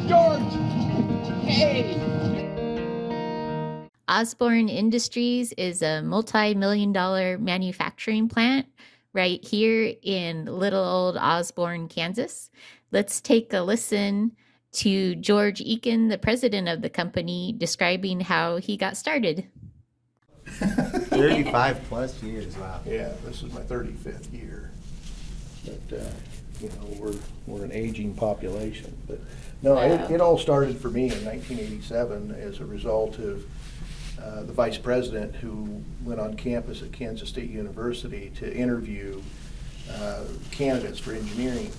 George! Hey! Osborne Industries is a multi-million-dollar manufacturing plant right here in little old Osborne, Kansas. Let's take a listen to George Eakin, the president of the company, describing how he got started. 35 plus years, wow. Yeah, this is my 35th year. But, we're an aging population. But no, Wow. it all started for me in 1987 as a result of the vice president who went on campus at Kansas State University to interview candidates for engineering.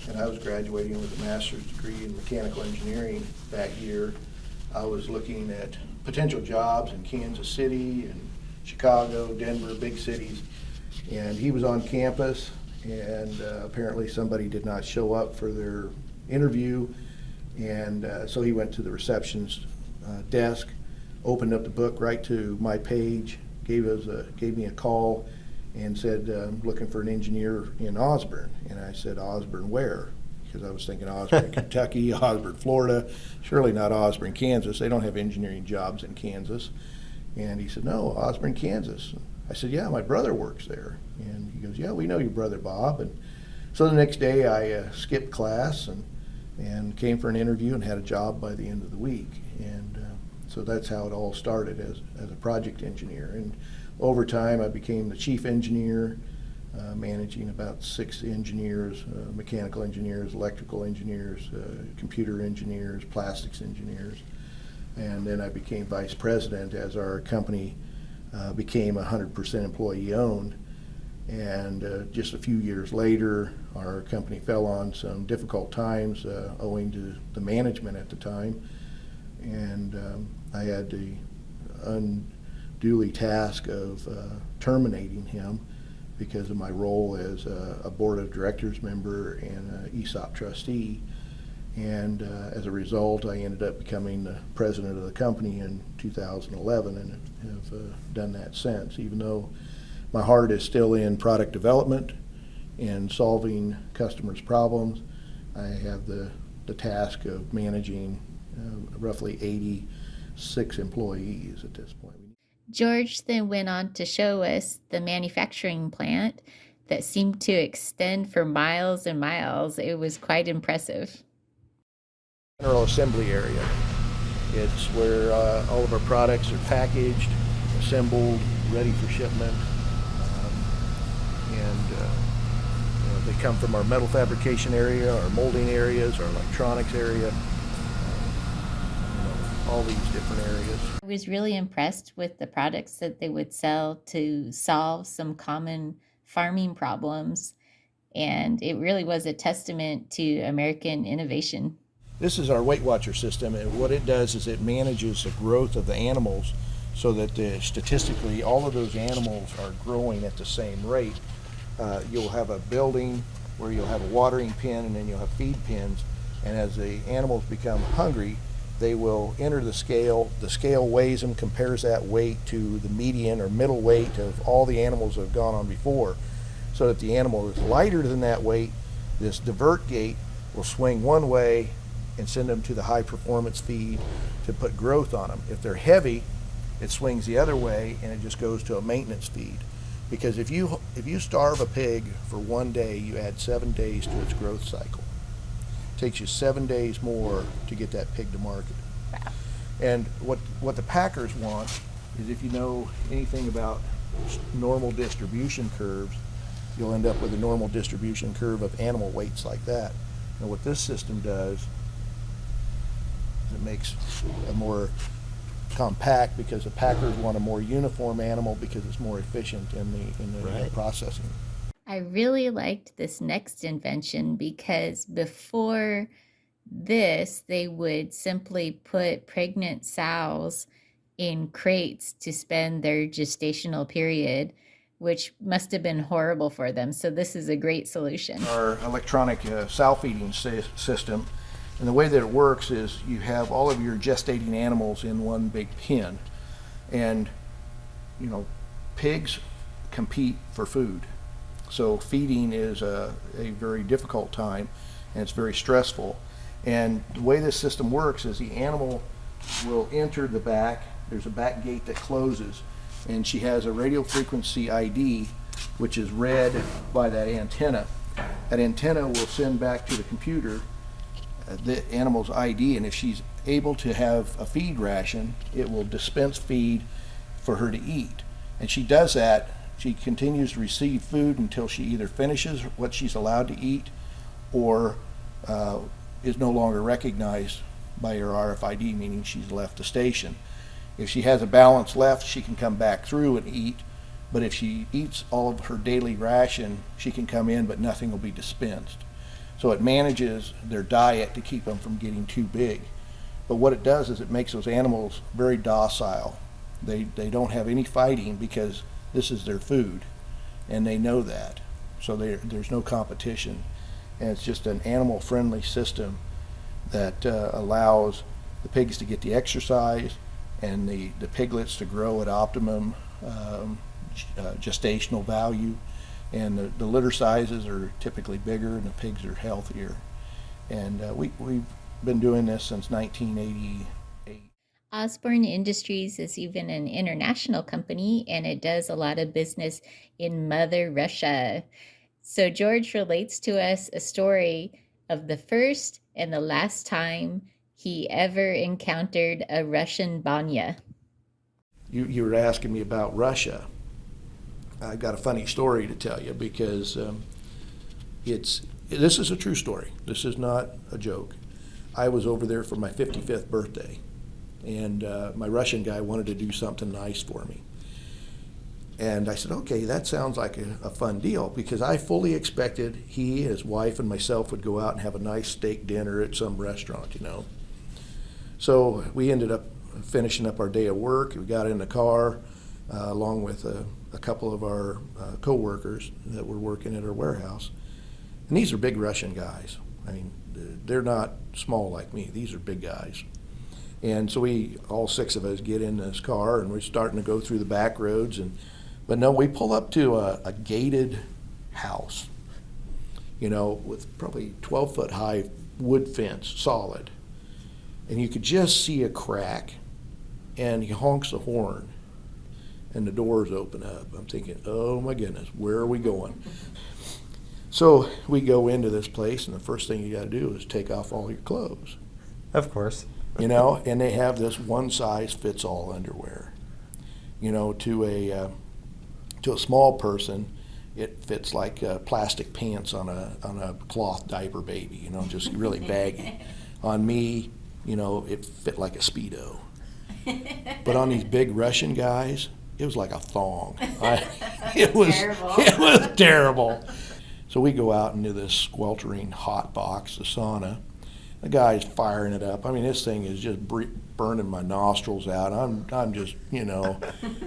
And I was graduating with a master's degree in mechanical engineering that year. I was looking at potential jobs in Kansas City and Chicago, Denver, big cities. And he was on campus, and apparently somebody did not show up for their interview. And so he went to the reception's desk, opened up the book right to my page, gave me a call, and said, I'm looking for an engineer in Osborne. And I said, Osborne where? Because I was thinking Osborne, Kentucky, Osborne, Florida, surely not Osborne, Kansas. They don't have engineering jobs in Kansas. And he said, no, Osborne, Kansas. I said, yeah, my brother works there. And he goes, yeah, we know your brother, Bob. And so the next day I skipped class and came for an interview and had a job by the end of the week. And so that's how it all started as a project engineer. And over time I became the chief engineer, managing about 6 engineers, mechanical engineers, electrical engineers, computer engineers, plastics engineers. And then I became vice president as our company became 100% employee owned. And just a few years later, our company fell on some difficult times owing to the management at the time. And I had the unduly task of terminating him because of my role as a board of directors member and an ESOP trustee. And as a result, I ended up becoming the president of the company in 2011 and have done that since, even though my heart is still in product development and solving customers' problems. I have the task of managing roughly 86 employees at this point. George then went on to show us the manufacturing plant that seemed to extend for miles and miles. It was quite impressive. General assembly area. It's where all of our products are packaged, assembled, ready for shipment. They come from our metal fabrication area, our molding areas, our electronics area, all these different areas. I was really impressed with the products that they would sell to solve some common farming problems, and it really was a testament to American innovation. This is our Weight Watcher system, and what it does is it manages the growth of the animals so that statistically all of those animals are growing at the same rate. You'll have a building where you'll have a watering pen and then you'll have feed pens, and as the animals become hungry, they will enter the scale. The scale weighs them, compares that weight to the median or middle weight of all the animals that have gone on before. So that the animal is lighter than that weight, this divert gate will swing one way and send them to the high performance feed to put growth on them. If they're heavy, it swings the other way and it just goes to a maintenance feed. Because if you starve a pig for one day, you add 7 days to its growth cycle. It takes you 7 days more to get that pig to market. Wow. And what the packers want is, if you know anything about normal distribution curves, you'll end up with a normal distribution curve of animal weights like that. And what this system does is it makes a more compact, because the packers want a more uniform animal because it's more efficient in the Right. processing. I really liked this next invention because before this, they would simply put pregnant sows in crates to spend their gestational period, which must have been horrible for them. So this is a great solution. Our electronic sow feeding system, and the way that it works is you have all of your gestating animals in one big pen, and pigs compete for food. So feeding is a very difficult time, and it's very stressful. And the way this system works is the animal will enter the back. There's a back gate that closes, and she has a radio frequency ID, which is read by that antenna. That antenna will send back to the computer the animal's ID, and if she's able to have a feed ration, it will dispense feed for her to eat. And she does that. She continues to receive food until she either finishes what she's allowed to eat or is no longer recognized by her RFID, meaning she's left the station. If she has a balance left, she can come back through and eat, but if she eats all of her daily ration, she can come in, but nothing will be dispensed. So it manages their diet to keep them from getting too big. But what it does is it makes those animals very docile. They don't have any fighting because this is their food, and they know that. So there's no competition, and it's just an animal-friendly system that allows the pigs to get the exercise and the piglets to grow at optimum gestational value, and the litter sizes are typically bigger and the pigs are healthier. And we've been doing this since 1988. Osborne Industries is even an international company, and it does a lot of business in Mother Russia. So George relates to us a story of the first and the last time he ever encountered a Russian banya. You were asking me about Russia. I've got a funny story to tell you because this is a true story. This is not a joke. I was over there for my 55th birthday, and my Russian guy wanted to do something nice for me. And I said, okay, that sounds like a fun deal, because I fully expected he, his wife, and myself would go out and have a nice steak dinner at some restaurant, you know. So we ended up finishing up our day of work. We got in the car along with a couple of our co-workers that were working at our warehouse. And these are big Russian guys. I mean, they're not small like me. These are big guys. And so all six of us get in this car, and we're starting to go through the back roads. But no, we pull up to a gated house, you know, with probably 12-foot high wood fence, solid. And you could just see a crack, and he honks the horn, and the doors open up. I'm thinking, oh my goodness, where are we going? So we go into this place, and the first thing you got to do is take off all your clothes. Of course. You know, and they have this one-size-fits-all underwear. You know, to a small person, it fits like plastic pants on a cloth diaper baby. You know, just really baggy. On me, you know, it fit like a Speedo. But on these big Russian guys, it was like a thong. It was terrible. So we go out into this sweltering hot box, the sauna. The guy's firing it up. I mean, this thing is just burning my nostrils out. I'm just, you know,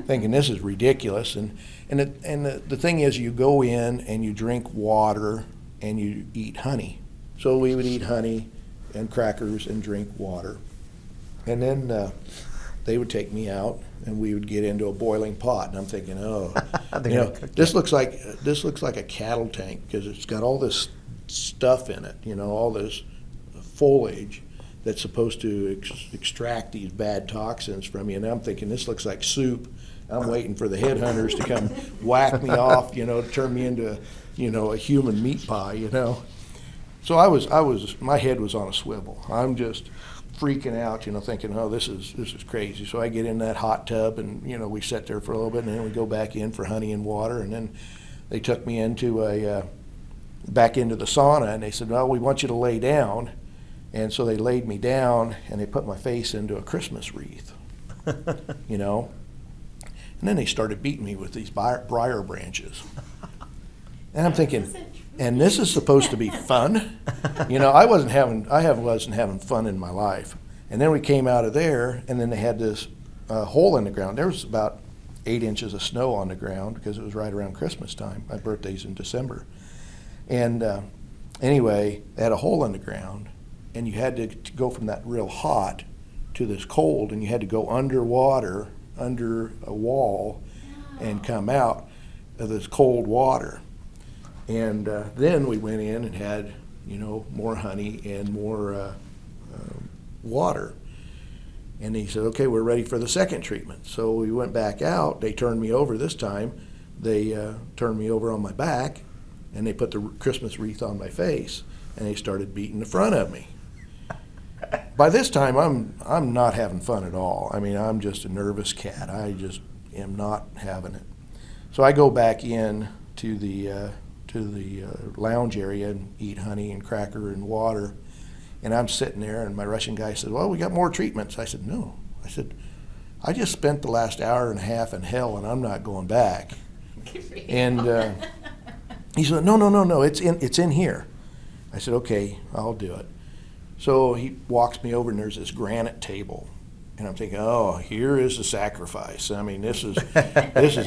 thinking this is ridiculous. And the thing is, you go in and you drink water and you eat honey. So we would eat honey and crackers and drink water. And then they would take me out, and we would get into a boiling pot. And I'm thinking, oh, you know, this looks like a cattle tank, because it's got all this stuff in it. You know, all this foliage that's supposed to extract these bad toxins from you. And I'm thinking, this looks like soup. I'm waiting for the headhunters to come whack me off, you know, to turn me into, you know, a human meat pie, you know. So my head was on a swivel. I'm just freaking out, you know, thinking, oh, this is crazy. So I get in that hot tub, and, you know, we sit there for a little bit, and then we go back in for honey and water, and then they took me back into the sauna, and they said, well, we want you to lay down. And so they laid me down, and they put my face into a Christmas wreath, you know. And then they started beating me with these briar branches. And I'm thinking, and this is supposed to be fun? You know, I wasn't having fun in my life. And then we came out of there, and then they had this hole in the ground. There was about 8 inches of snow on the ground, because it was right around Christmas time. My birthday's in December. And anyway, they had a hole in the ground. And you had to go from that real hot to this cold, and you had to go underwater, under a wall, and come out of this cold water. And then we went in and had more honey and more water. And he said, okay, we're ready for the second treatment. So we went back out. They turned me over this time. They turned me over on my back, and they put the Christmas wreath on my face, and they started beating the front of me. By this time, I'm not having fun at all. I mean, I'm just a nervous cat. I just am not having it. So I go back in to the lounge area and eat honey and cracker and water. And I'm sitting there, and my Russian guy said, well, we got more treatments. I said, no. I said, I just spent the last hour and a half in hell, and I'm not going back. And he said, no, it's in here. I said, okay, I'll do it. So he walks me over, and there's this granite table. And I'm thinking, oh, here is the sacrifice. I mean, this is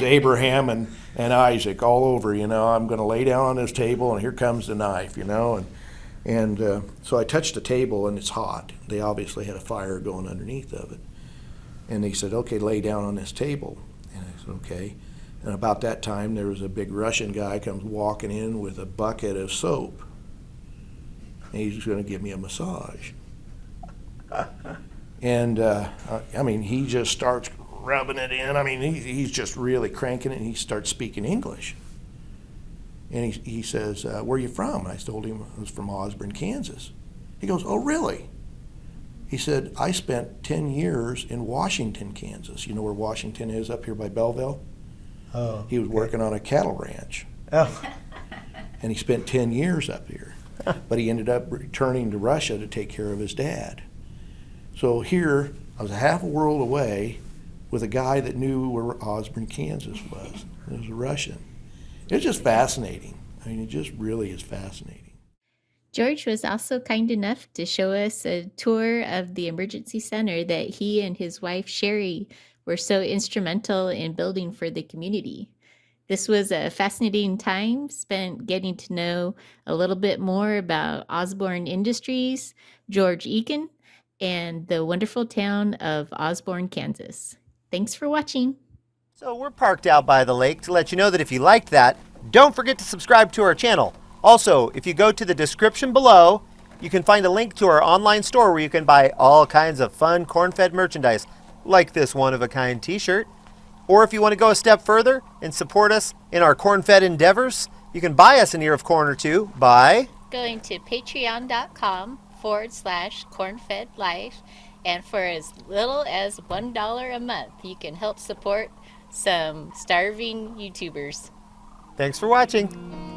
Abraham and Isaac all over, I'm going to lay down on this table, and here comes the knife, And so I touched the table, and it's hot. They obviously had a fire going underneath of it. And they said, okay, lay down on this table. And I said, okay. And about that time, there was a big Russian guy comes walking in with a bucket of soap. And he's going to give me a massage. And, he just starts rubbing it in. I mean, he's just really cranking it, and he starts speaking English. And he says, where are you from? I told him I was from Osborne, Kansas. He goes, oh, really? He said, I spent 10 years in Washington, Kansas. You know where Washington is up here by Belleville? Oh, okay. He was working on a cattle ranch. Oh. And he spent 10 years up here. But he ended up returning to Russia to take care of his dad. So here, I was a half a world away with a guy that knew where Osborne, Kansas was. It was a Russian. It's just fascinating. I mean, it just really is fascinating. George was also kind enough to show us a tour of the emergency center that he and his wife, Sherry, were so instrumental in building for the community. This was a fascinating time spent getting to know a little bit more about Osborne Industries, George Eakin, and the wonderful town of Osborne, Kansas. Thanks for watching. So we're parked out by the lake to let you know that if you liked that, don't forget to subscribe to our channel. Also, if you go to the description below, you can find a link to our online store where you can buy all kinds of fun corn-fed merchandise, like this one-of-a-kind t-shirt. Or if you want to go a step further and support us in our corn-fed endeavors, you can buy us an ear of corn or two by going to patreon.com/cornfedlife, and for as little as $1 a month, you can help support some starving YouTubers. Thanks for watching.